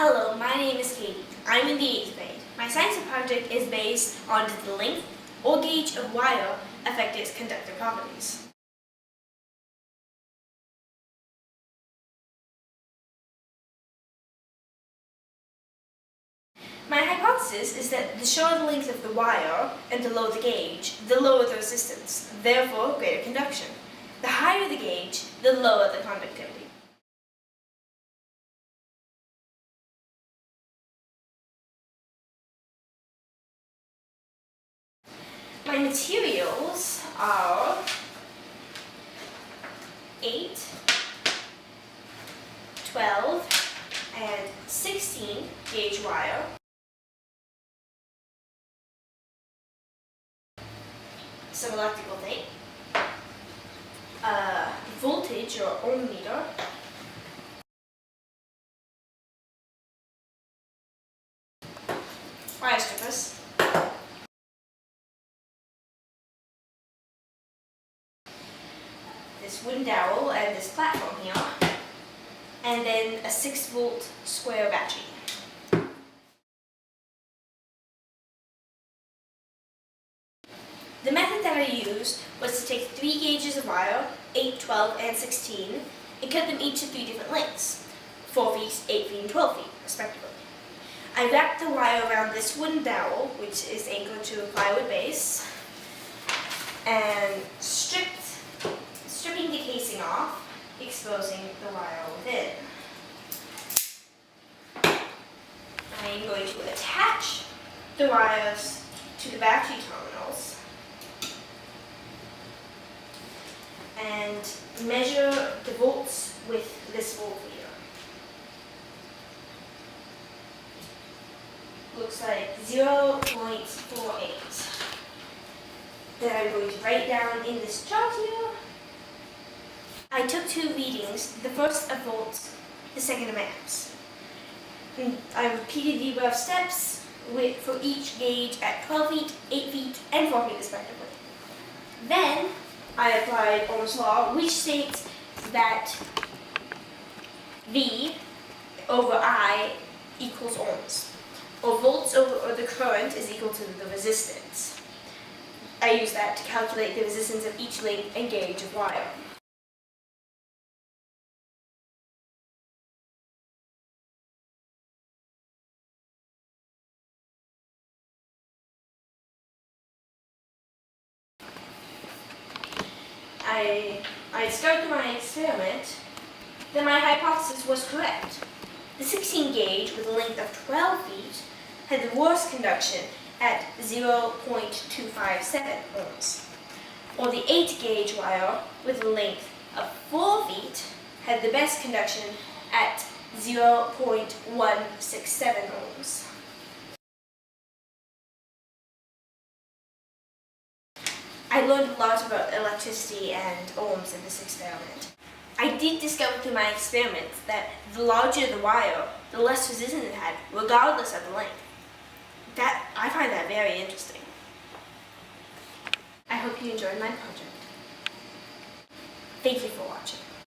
Hello, my name is Katie. I'm in the 8th grade. My science project is based on the length or gauge of wire affect its conductive properties. My hypothesis is that the shorter the length of the wire and the lower the gauge, the lower the resistance, therefore greater conduction. The higher the gauge, the lower the conductivity. My materials are 8, 12, and 16 gauge wire, some electrical tape, voltage or ohm meter, wire strippers, this wooden dowel and this platform here, and then a 6-volt square battery. The method that I used was to take 3 gauges of wire, 8, 12, and 16, and cut them each to 3 different lengths, 4 feet, 8 feet, and 12 feet, respectively. I wrapped the wire around this wooden dowel, which is anchored to a plywood base, and stripping the casing off, exposing the wire within. I'm going to attach the wires to the battery terminals and measure the volts with this voltmeter. Looks like 0.48. Then I'm going to write down in this chart here. I took 2 readings, the first of volts, the second of amps. And I repeated the above steps for each gauge at 12 feet, 8 feet, and 4 feet respectively. Then I applied Ohm's law, which states that V over I equals ohms, or volts over the current is equal to the resistance. I use that to calculate the resistance of each length and gauge of wire. I started my experiment, then my hypothesis was correct. The 16 gauge with a length of 12 feet had the worst conduction at 0.257 ohms, while the 8 gauge wire with a length of 4 feet had the best conduction at 0.167 ohms. I learned a lot about electricity and ohms in this experiment. I did discover through my experiments that the larger the wire, the less resistance it had, regardless of the length. I find that very interesting. I hope you enjoyed my project. Thank you for watching.